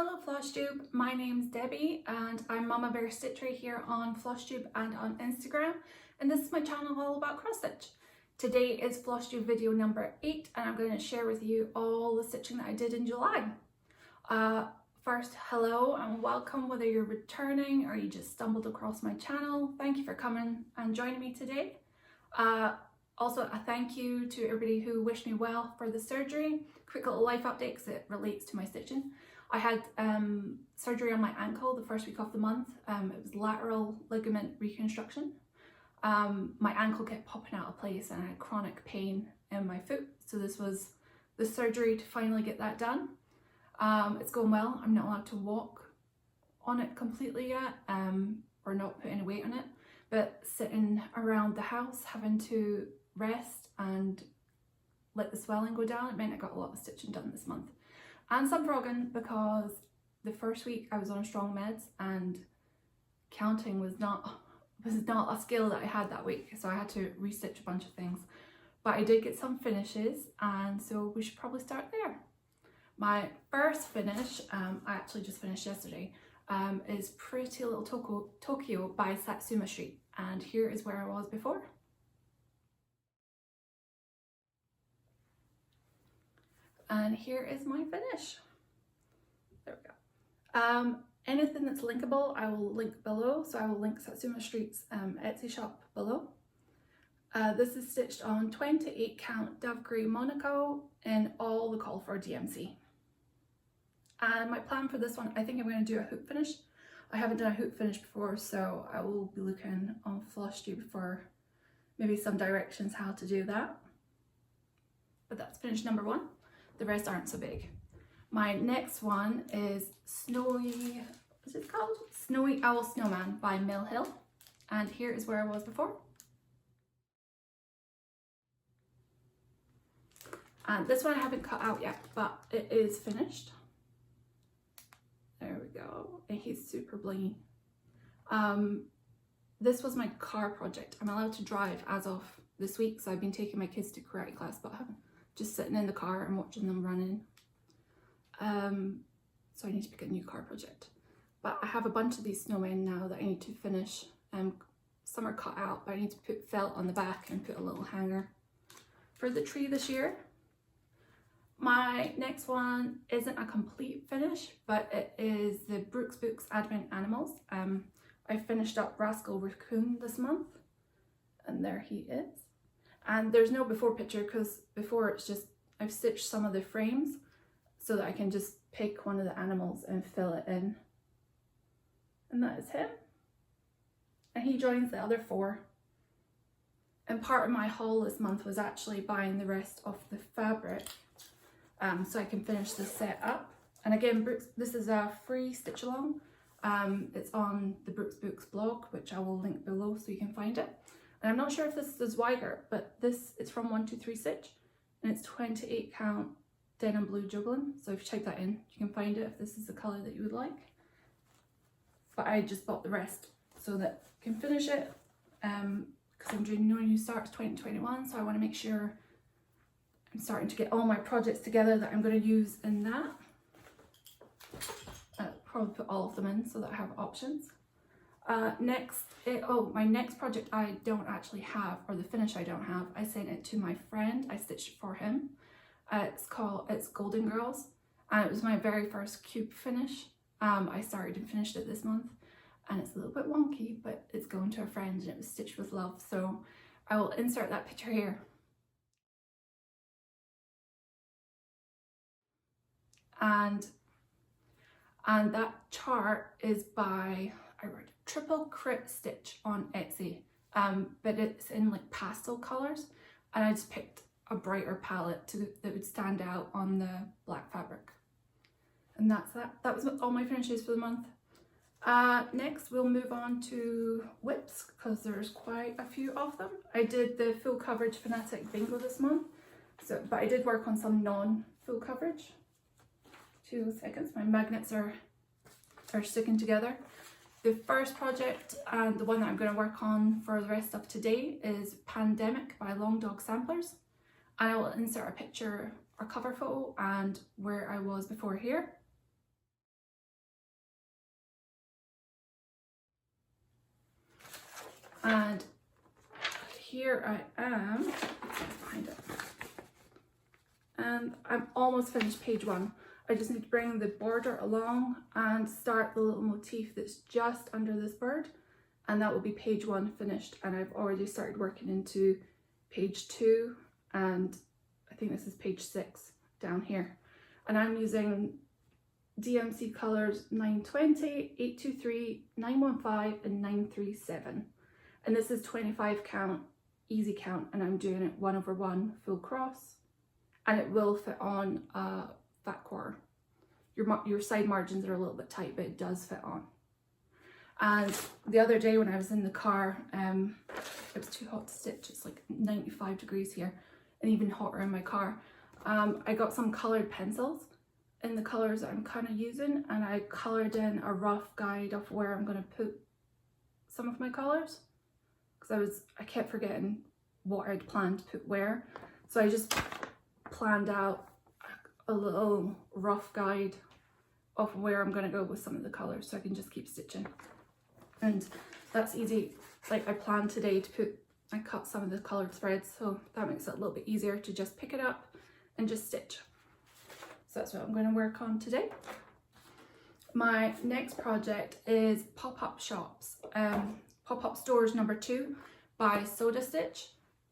Hello Flosstube, my name's Debbie and I'm MamaBearStitchery here on Flosstube and on Instagram, and this is my channel all about cross stitch. Today is Flosstube video number 8 and I'm going to share with you all the stitching that I did in July. First, hello and welcome, whether you're returning or you just stumbled across my channel. Thank you for coming and joining me today. Also a thank you to everybody who wished me well for the surgery. Quick little life update because it relates to my stitching. I had surgery on my ankle the first week of the month. It was lateral ligament reconstruction. My ankle kept popping out of place and I had chronic pain in my foot. So this was the surgery to finally get that done. It's going well. I'm not allowed to walk on it completely yet, or not put any weight on it, but sitting around the house having to rest and let the swelling go down, it meant I got a lot of stitching done this month. And some frogging, because the first week I was on strong meds and counting was not a skill that I had that week, so I had to restitch a bunch of things. But I did get some finishes, and so we should probably start there. My first finish, I actually just finished yesterday, is Pretty Little Tokyo by Satsuma Street, and here is where I was before. And here is my finish. There we go. Anything that's linkable I will link below, so I will link Satsuma Street's Etsy shop below. This is stitched on 28 count Dove Grey Monaco in all the call for DMC. And my plan for this one, I think I'm going to do a hoop finish. I haven't done a hoop finish before, so I will be looking on Flosstube for maybe some directions how to do that. But that's finish number 1. The rest aren't so big. My next one is Snowy, what's it called? Snowy Owl Snowman by Mill Hill. And here is where I was before. And this one I haven't cut out yet, but it is finished. There we go. And he's super blingy. This was my car project. I'm allowed to drive as of this week, so I've been taking my kids to karate class, but I haven't. Just sitting in the car and watching them run in. So I need to pick a new car project. But I have a bunch of these snowmen now that I need to finish. Some are cut out, but I need to put felt on the back and put a little hanger for the tree this year. My next one isn't a complete finish, but it is the Brooks Books Advent Animals. I finished up Rascal Raccoon this month, and there he is. And there's no before picture because before it's just, I've stitched some of the frames so that I can just pick one of the animals and fill it in. And that is him. And he joins the other 4. And part of my haul this month was actually buying the rest of the fabric so I can finish this set up. And again, Brooks, this is a free Stitchalong. It's on the Brooks Books blog, which I will link below so you can find it. And I'm not sure if this is wider, but this is from 123 Stitch, and it's 28 count denim blue juggling. So if you type that in, you can find it if this is the colour that you would like. But I just bought the rest so that I can finish it, because I'm doing no new starts 2021, so I want to make sure I'm starting to get all my projects together that I'm going to use in that. I'll probably put all of them in so that I have options. My next project I don't actually have, or the finish I don't have, I sent it to my friend. I stitched it for him. It's Golden Girls, and it was my very first cube finish. I started and finished it this month, and it's a little bit wonky, but it's going to a friend and it was stitched with love, so I will insert that picture here. And that chart is by, I wrote Triple Crit Stitch on Etsy, but it's in like pastel colors, and I just picked a brighter palette that would stand out on the black fabric. And that's that. That was all my finishes for the month. Next we'll move on to whips, because there's quite a few of them. I did the full coverage Fanatic Bingo this month, but I did work on some non-full coverage. 2 seconds, my magnets are sticking together. The first project, and the one that I'm going to work on for the rest of today, is Pandemic by Long Dog Samplers. And I will insert a picture or cover photo and where I was before here. And here I am, behind it, and I'm almost finished page 1. I just need to bring the border along and start the little motif that's just under this bird, and that will be page 1 finished. And I've already started working into page 2, and I think this is page 6 down here. And I'm using DMC colors 920, 823, 915 and 937. And this is 25 count, easy count, and I'm doing it 1/1 full cross, and it will fit on a fat quarter. Your side margins are a little bit tight, but it does fit on. And the other day when I was in the car, it was too hot to stitch. It's like 95 degrees here, and even hotter in my car. I got some coloured pencils in the colours that I'm kind of using, and I coloured in a rough guide of where I'm going to put some of my colours, because I kept forgetting what I'd planned to put where. So I just planned out a little rough guide of where I'm going to go with some of the colours, so I can just keep stitching. And that's easy. Like I planned today to I cut some of the coloured threads, so that makes it a little bit easier to just pick it up and just stitch. So that's what I'm going to work on today. My next project is Pop-Up Shops, Pop-Up Stores number 2 by Soda Stitch,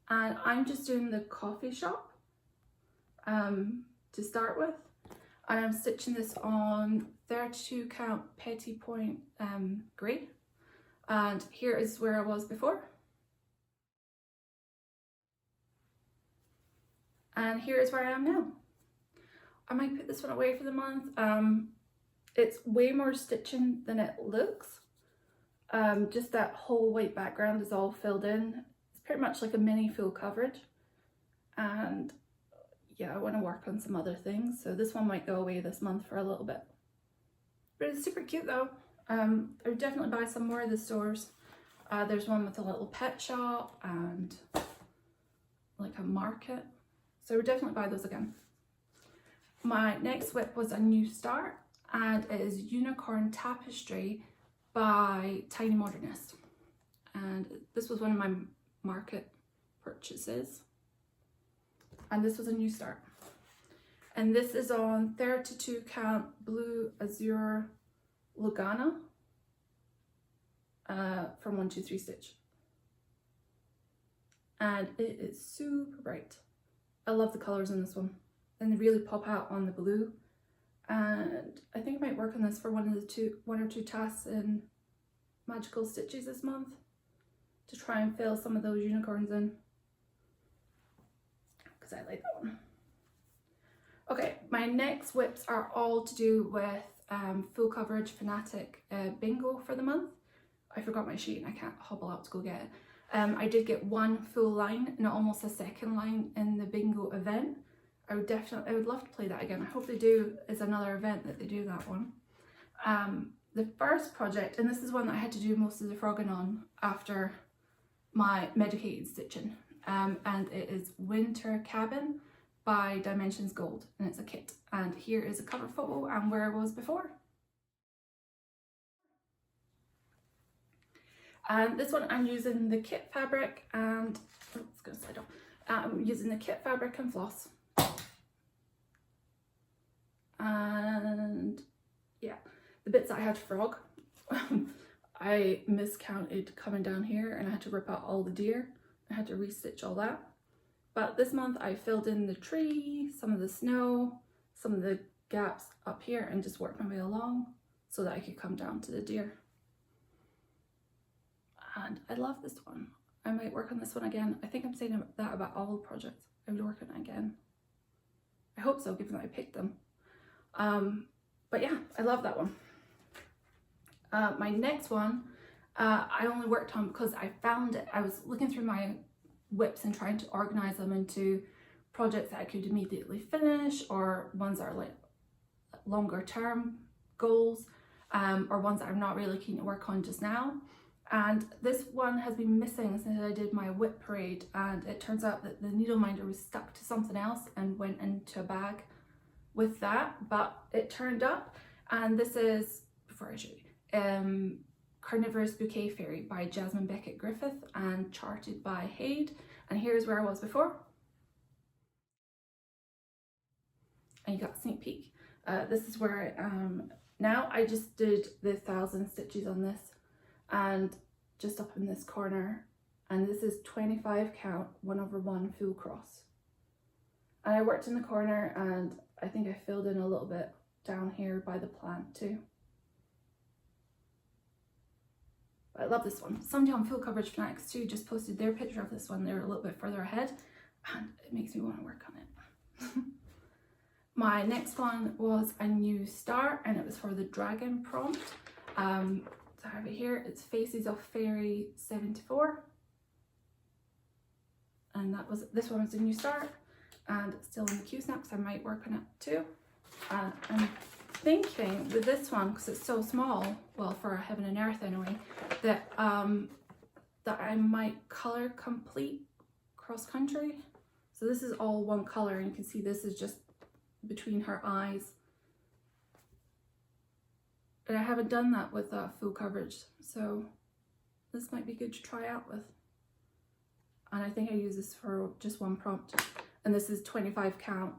and I'm just doing the coffee shop to start with, and I'm stitching this on 32 count Petty Point grey, and here is where I was before, and here is where I am now. I might put this one away for the month. It's way more stitching than it looks. Just that whole white background is all filled in. It's pretty much like a mini full coverage, and yeah, I want to work on some other things, so this one might go away this month for a little bit. But it's super cute though. I would definitely buy some more of the stores. There's one with a little pet shop and like a market, so I would definitely buy those again. My next whip was a new start, and it is Unicorn Tapestry by Tiny Modernist, and this was one of my market purchases, and this was a new start, and this is on 32 count Blue Azure Lugana from 123 Stitch, and it is super bright. I love the colours in this one, and they really pop out on the blue. And I think I might work on this for one or two tasks in Magical Stitches this month to try and fill some of those unicorns in, because I like that one. Okay, my next whips are all to do with full coverage Fanatic bingo for the month. I forgot my sheet and I can't hobble out to go get it. I did get one full line and almost a second line in the bingo event. I would love to play that again. I hope they do, is another event that they do that one. The first project, and this is one that I had to do most of the frogging on after my medicated stitching, and it is Winter Cabin by Dimensions Gold, and it's a kit. And here is a cover photo and where I was before. And this one I'm using the kit fabric and, oh, it's gonna slide off. I'm using the kit fabric and floss. And yeah, the bits that I had to frog, I miscounted coming down here and I had to rip out all the deer. I had to restitch all that. But this month I filled in the tree, some of the snow, some of the gaps up here, and just worked my way along so that I could come down to the deer. And I love this one. I might work on this one again. I think I'm saying that about all the projects. I would work on it again. I hope so, given that I picked them. But yeah, I love that one. My next one, I only worked on because I found it. I was looking through my whips and trying to organize them into projects that I could immediately finish, or ones that are like longer term goals, or ones that I'm not really keen to work on just now. And this one has been missing since I did my whip parade, and it turns out that the needle minder was stuck to something else and went into a bag with that, but it turned up. And this is, before I show you, Carnivorous Bouquet Fairy by Jasmine Beckett Griffith and charted by Haid. And here's where I was before. And you got a sneak peek. This is where I am now. I just did the 1,000 stitches on this and just up in this corner. And this is 25 count 1/1 full cross. And I worked in the corner, and I think I filled in a little bit down here by the plant too. But I love this one. Somebody on Full Coverage Fanatics too just posted their picture of this one. They're a little bit further ahead, and it makes me want to work on it. My next one was a new start, and it was for the dragon prompt. So I have it here. It's Faces of Fairy 74. And this one was a new start, and it's still in the queue snap, so I might work on it too. I'm thinking with this one, because it's so small, well, for Heaven and Earth anyway, that that I might color complete cross country. So this is all one color, and you can see this is just between her eyes. And I haven't done that with full coverage, so this might be good to try out with. And I think I use this for just one prompt. And this is 25 count,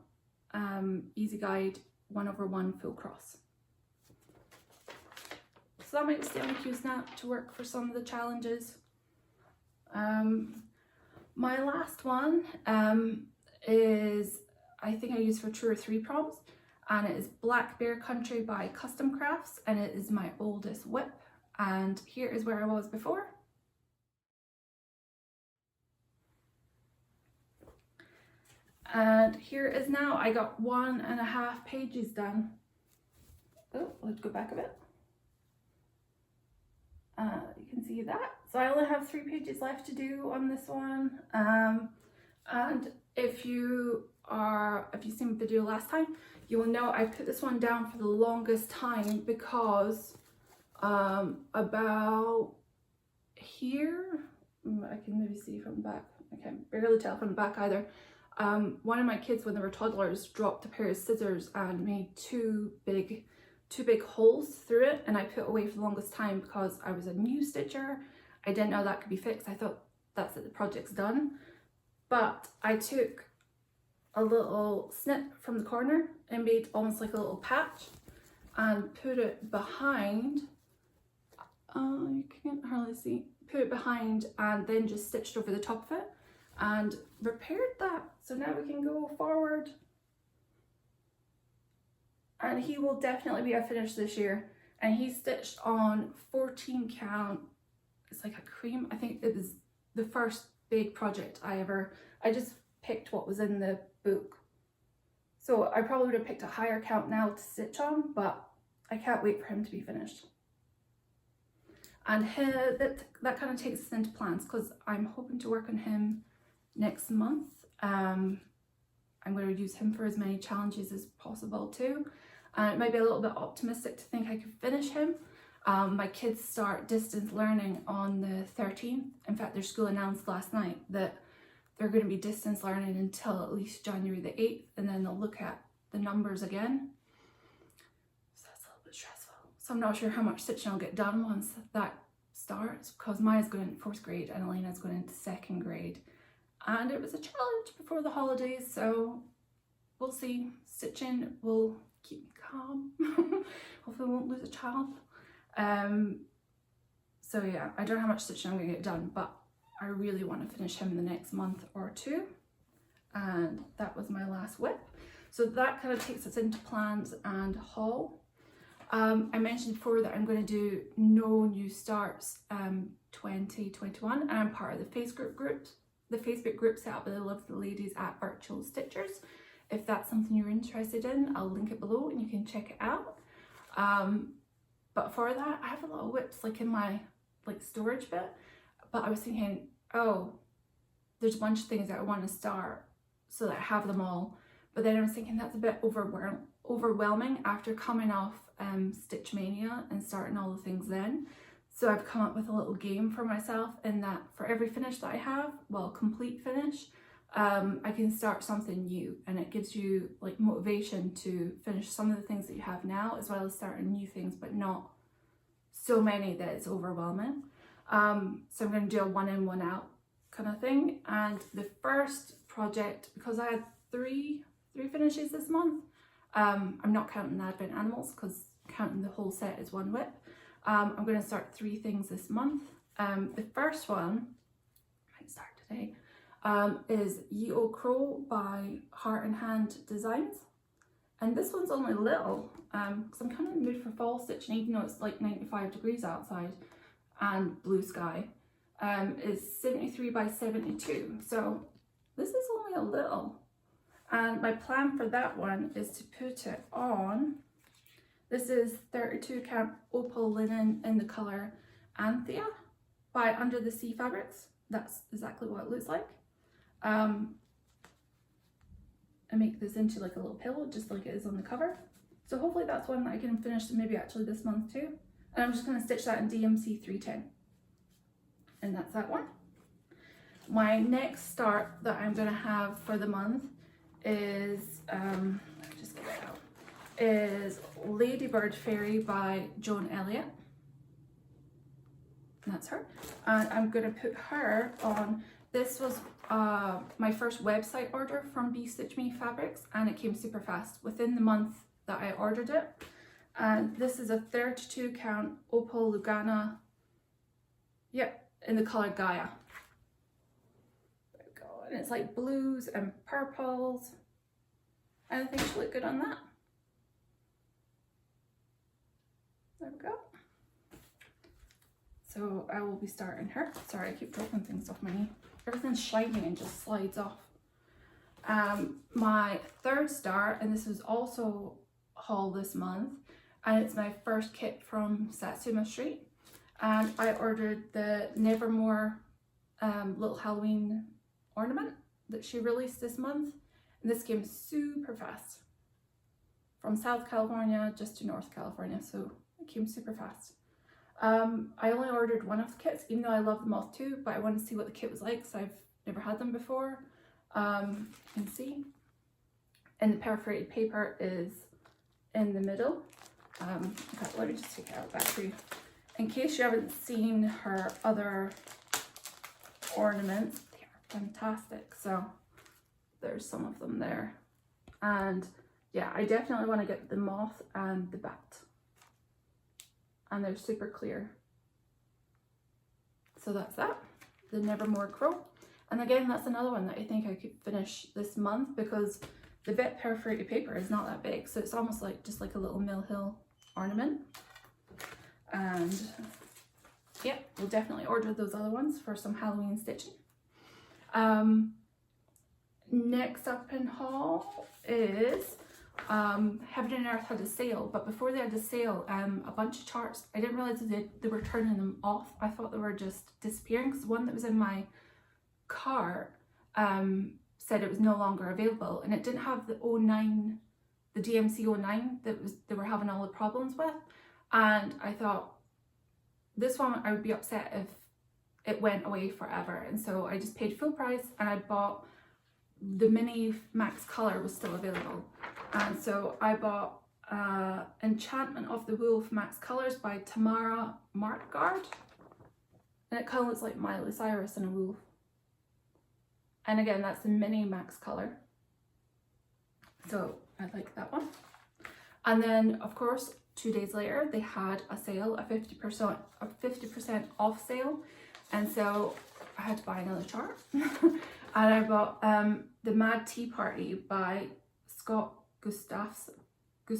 easy guide 1/1 full cross. So that might stay on the queue snap to work for some of the challenges. My last one is, I think I use for 2 or 3 prompts, and it is Black Bear Country by Custom Crafts, and it is my oldest whip. And here is where I was before. And here is now. I got 1.5 pages done. Oh, let's go back a bit. You can see that. So I only have 3 pages left to do on this one. And if you've seen the video last time, you will know I put this one down for the longest time because about here, I can maybe see from the back. I can barely tell from the back either. One of my kids, when they were toddlers, dropped a pair of scissors and made two big holes through it, and I put it away for the longest time because I was a new stitcher. I didn't know that could be fixed. I thought that's it, the project's done. But I took a little snip from the corner and made almost like a little patch and put it behind. You can't hardly see. Put it behind and then just stitched over the top of it and repaired that. So now we can go forward. And he will definitely be a finish this year. And he stitched on 14 count. It's like a cream. I think it was the first big project I just picked what was in the book. So I probably would have picked a higher count now to stitch on, but I can't wait for him to be finished. And that kind of takes us into plans because I'm hoping to work on him next month. I'm going to use him for as many challenges as possible too. And it might be a little bit optimistic to think I could finish him. My kids start distance learning on the 13th. In fact, their school announced last night that they're going to be distance learning until at least January the 8th, and then they'll look at the numbers again. So that's a little bit stressful. So I'm not sure how much stitching I'll get done once that starts, because Maya's going into 4th grade and Elena's going into 2nd grade. And it was a challenge before the holidays, so we'll see. Stitching will keep me calm. Hopefully I won't lose a child. So yeah, I don't know how much stitching I'm going to get done, but I really want to finish him in the next month or 2. And that was my last whip. So that kind of takes us into plans and haul. I mentioned before that I'm going to do no new starts 2021, and I'm part of the Facebook group set up by the lovely ladies at Virtual Stitchers. If that's something you're interested in, I'll link it below and you can check it out. But for that, I have a lot of whips like in my storage bit, but I was thinking, oh, there's a bunch of things that I want to start so that I have them all. But then I was thinking that's a bit overwhelming after coming off Stitch Mania and starting all the things then. So I've come up with a little game for myself in that for every finish that I have, well, complete finish, I can start something new, and it gives you like motivation to finish some of the things that you have now, as well as starting new things, but not so many that it's overwhelming. So I'm going to do a one in, one out kind of thing. And the first project, because I had three finishes this month, I'm not counting the advent animals because counting the whole set is one whip. I'm going to start 3 things this month. The first one, I might start today, is Ye Old Crow by Heart and Hand Designs. And this one's only little, because I'm kind of in the mood for fall stitching, even though it's like 95 degrees outside and blue sky. It's 73 by 72, so this is only a little. And my plan for that one is to put it on, this is 32 count opal linen in the colour Anthea by Under the Sea Fabrics. That's exactly what it looks like. I make this into like a little pillow, just like it is on the cover. So hopefully that's one that I can finish maybe actually this month too. And I'm just going to stitch that in DMC 310. And that's that one. My next start that I'm going to have for the month is, just get it out, is Ladybird Fairy by Joan Elliott. And that's her. And I'm going to put her on, this was my first website order from Stitch Me Fabrics, and it came super fast within the month that I ordered it. And this is a 32 count opal Lugana, yep, in the colour Gaia. There we go. And it's like blues and purples. And I think she'll look good on that. There we go. So I will be starting her. Sorry, I keep dropping things off my knee. Everything's shiny and just slides off. My third start, and this was also haul this month, and it's my first kit from Satsuma Street. And I ordered the Nevermore little Halloween ornament that she released this month. And this came super fast. From South California just to North California, so it came super fast. I only ordered one of the kits, even though I love them all too, but I wanted to see what the kit was like because I've never had them before. You can see. And the perforated paper is in the middle. Okay, let me just take it out back for you. In case you haven't seen her other ornaments, they are fantastic. So there's some of them there. And yeah, I definitely want to get the moth and the bat. And they're super clear. So that's that, the Nevermore Crow. And again, that's another one that I think I could finish this month because the bit perforated paper is not that big. So it's almost like just like a little Mill Hill ornament. And yeah, we'll definitely order those other ones for some Halloween stitching. Next up in haul is Heaven and Earth had a sale, but before they had a sale, a bunch of charts, I didn't realize that they were turning them off. I thought they were just disappearing because the one that was in my cart said it was no longer available, and it didn't have the 09, the DMC 09 that they were having all the problems with. And I thought this one I would be upset if it went away forever, and so I just paid full price and I bought the mini max color was still available. And so I bought Enchantment of the Wolf Max Colors by Tamara Markgard. And it kind of looks like Miley Cyrus and a wolf. And again, that's the mini max color. So I like that one. And then of course, 2 days later, they had a sale, a 50% off sale. And so I had to buy another chart. And I bought The Mad Tea Party by Scott Gustafson. He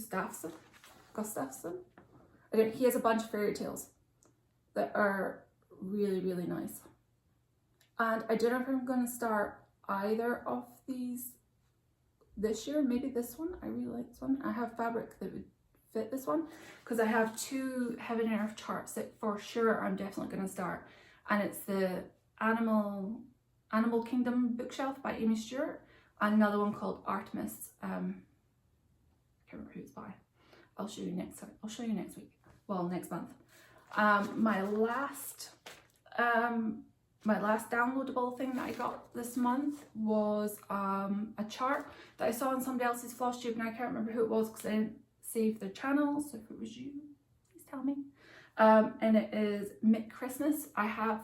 has a bunch of fairy tales that are really, really nice. And I don't know if I'm going to start either of these this year. Maybe this one. I really like this one. I have fabric that would fit this one because I have 2 Heaven and Earth charts that for sure I'm definitely going to start. And it's the Animal Kingdom bookshelf by Amy Stewart, and another one called Artemis. I can't remember who it's by. I'll show you next week. Well, next month. My last downloadable thing that I got this month was a chart that I saw on somebody else's Flosstube, and I can't remember who it was because I didn't save their channel. So if it was you, please tell me. and it is Mick Christmas. I have,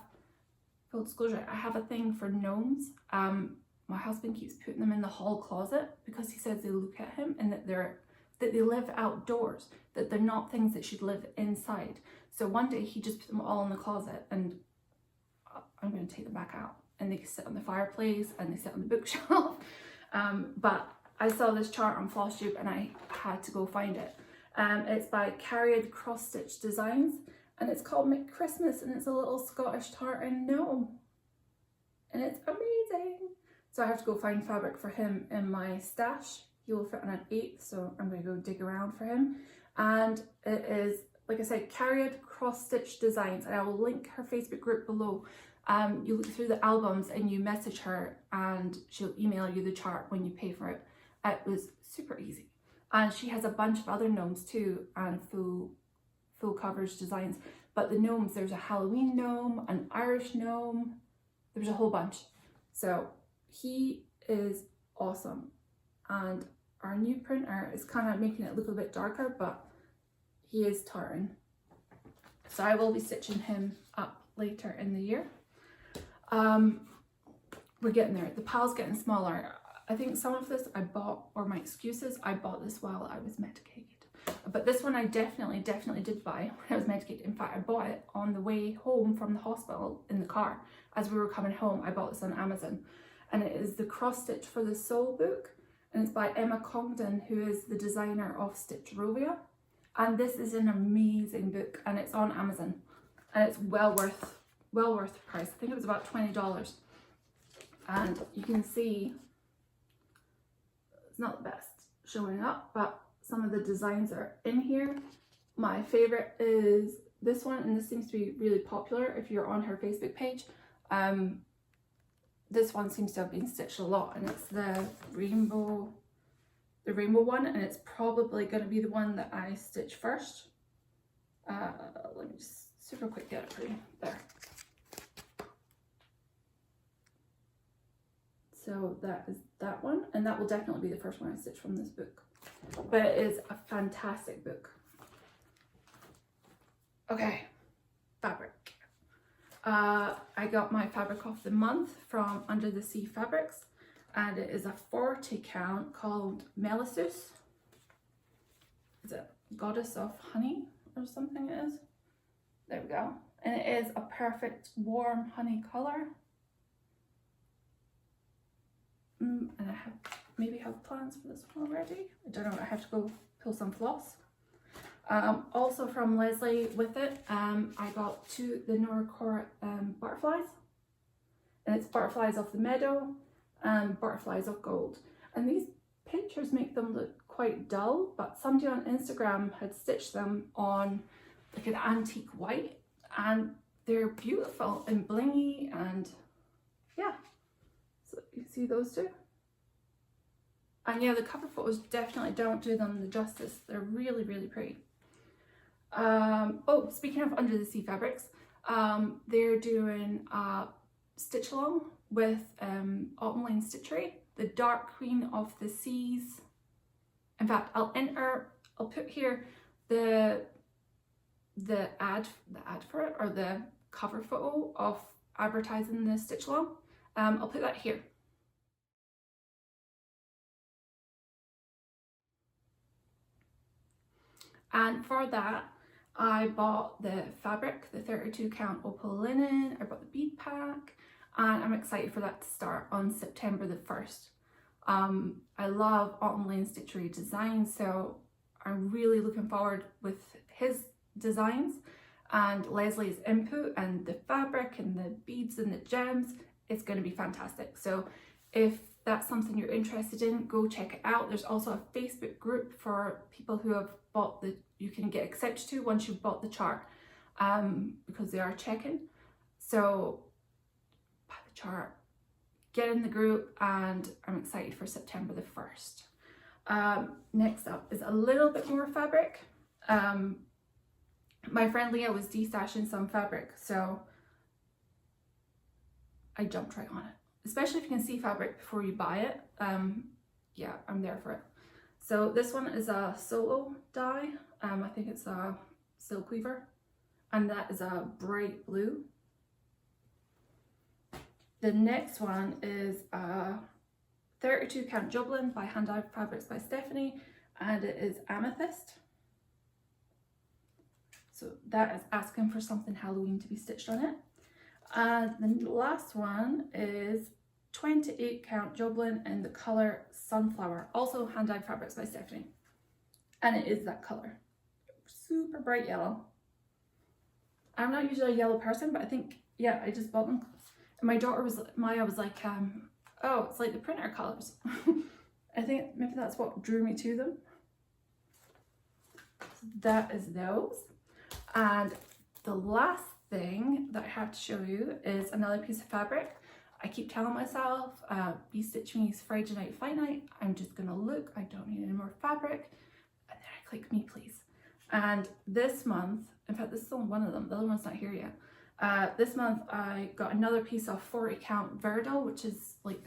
full disclosure, I have a thing for gnomes. My husband keeps putting them in the hall closet because he says they look at him and that they live outdoors, that they're not things that should live inside. So one day he just put them all in the closet, and I'm going to take them back out, and they sit on the fireplace and they sit on the bookshelf. But I saw this chart on Flosstube and I had to go find it. It's by Carried Cross Stitch Designs, and it's called Mick Christmas, and it's a little Scottish tartan gnome, and it's amazing. So I have to go find fabric for him in my stash. He will fit on an 8th, so I'm going to go dig around for him. And it is, like I said, Carried Cross Stitch Designs, and I will link her Facebook group below. You look through the albums and you message her and she'll email you the chart when you pay for it. It was super easy. And she has a bunch of other gnomes too, and full coverage designs. But the gnomes, there's a Halloween gnome, an Irish gnome, there's a whole bunch. So he is awesome. And our new printer is kind of making it look a bit darker, but he is tartan. So I will be stitching him up later in the year. We're getting there. The pal's getting smaller. I think some of this I bought, or my excuses, I bought this while I was medicated. But this one I definitely did buy when I was medicated. In fact, I bought it on the way home from the hospital in the car. As we were coming home, I bought this on Amazon. And it is the Cross Stitch for the Soul book. And it's by Emma Congdon, who is the designer of Stitcharovia. And this is an amazing book, and it's on Amazon. And it's well worth the price. I think it was about $20. And you can see it's not the best showing up, but some of the designs are in here. My favorite is this one, and this seems to be really popular if you're on her Facebook page. This one seems to have been stitched a lot, and it's the rainbow one, and it's probably going to be the one that I stitch first. Let me just super quick get it for you. There. So that is that one, and that will definitely be the first one I stitch from this book. But it is a fantastic book. Okay, fabric. I got my fabric of the month from Under the Sea Fabrics, and it is a 40 count called Melissus. Is it Goddess of Honey or something it is? There we go. And it is a perfect warm honey colour. And I maybe have plans for this one already. I don't know, I have to go pull some floss. Also from Leslie with it, I got the Nora Cora butterflies. And it's Butterflies of the Meadow and Butterflies of Gold. And these pictures make them look quite dull, but somebody on Instagram had stitched them on like an antique white, and they're beautiful and blingy, and yeah. So you see those two? And yeah, the cover photos definitely don't do them the justice. They're really, really pretty. Oh, speaking of Under the Sea Fabrics, they're doing Stitchalong with Autumn Lane Stitchery, the Dark Queen of the Seas. In fact, I'll put here the ad for it, or the cover photo of advertising the Stitchalong. I'll put that here. And for that, I bought the fabric, the 32 count opal linen, I bought the bead pack, and I'm excited for that to start on September the 1st. I love Autumn Lane Stitchery designs, so I'm really looking forward with his designs and Leslie's input and the fabric and the beads and the gems. It's going to be fantastic. So if that's something you're interested in, go check it out. There's also a Facebook group for people who have bought you can get accepted to once you've bought the chart, because they are checking. So buy the chart, get in the group, and I'm excited for September the 1st. Next up is a little bit more fabric. My friend Leah was destashing some fabric, so I jumped right on it. Especially if you can see fabric before you buy it. Yeah, I'm there for it. So this one is a solo dye. I think it's a silk weaver. and that is a bright blue. The next one is a 32 count Joblin by Hand Dyed Fabrics by Stephanie, and it is Amethyst. So that is asking for something Halloween to be stitched on it. And the last one is 28 count Joblin in the colour Sunflower, also Hand Dyed Fabrics by Stephanie. And it is that colour. Super bright yellow. I'm not usually a yellow person, but I think, yeah, I just bought them. And my daughter was, Maya was like, oh, it's like the printer colours. I think maybe that's what drew me to them. So that is those. And the last thing that I have to show you is another piece of fabric. I keep telling myself, Be Stitch Me's Friday Night Fight Night. I'm just gonna look, I don't need any more fabric. And then I click Me Please. And this month, in fact, this is only one of them, the other one's not here yet. This month I got another piece of 40 count Verdal, which is like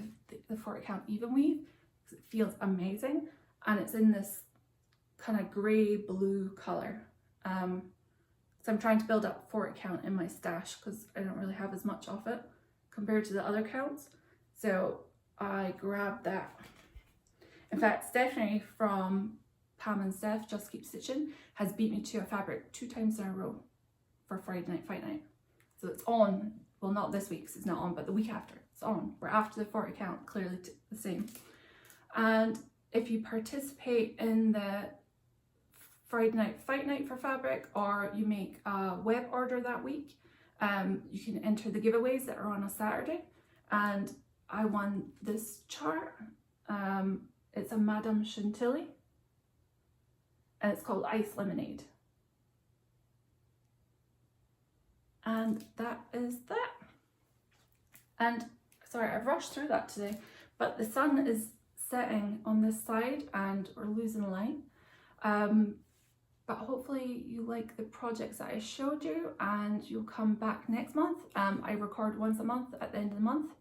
the 40 count even weave. It feels amazing. And it's in this kind of grey blue colour. So I'm trying to build up 40 count in my stash because I don't really have as much of it compared to the other counts. So I grabbed that. In fact, Stephanie from Pam and Steph Just Keep Stitching has beat me to a fabric 2 times in a row for Friday Night Fight Night. So it's on, well, not this week because it's not on, but the week after it's on. We're after the 40 count, clearly the same. And if you participate in the Friday Night Fight Night for fabric, or you make a web order that week, you can enter the giveaways that are on a Saturday. And I won this chart. It's a Madame Chantilly, and it's called Ice Lemonade. And that is that. And sorry, I've rushed through that today, but the sun is setting on this side and we're losing light. But hopefully you like the projects that I showed you and you'll come back next month. I record once a month at the end of the month.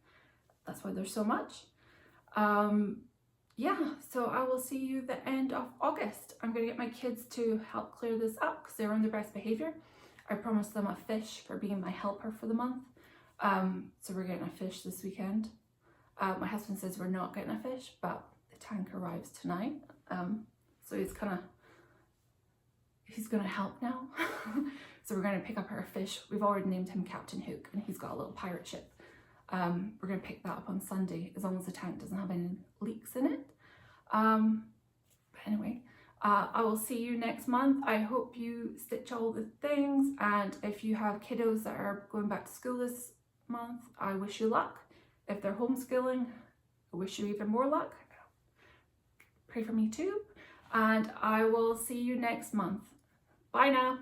That's why there's so much. Yeah, so I will see you the end of August. I'm going to get my kids to help clear this up because they're on their best behaviour. I promised them a fish for being my helper for the month. So we're getting a fish this weekend. My husband says we're not getting a fish, but the tank arrives tonight. So he's gonna help now. So we're gonna pick up our fish. We've already named him Captain Hook and he's got a little pirate ship. We're gonna pick that up on Sunday as long as the tank doesn't have any leaks in it. But anyway, I will see you next month. I hope you stitch all the things, and if you have kiddos that are going back to school this month, I wish you luck. If they're homeschooling, I wish you even more luck. Pray for me too, and I will see you next month. Bye now.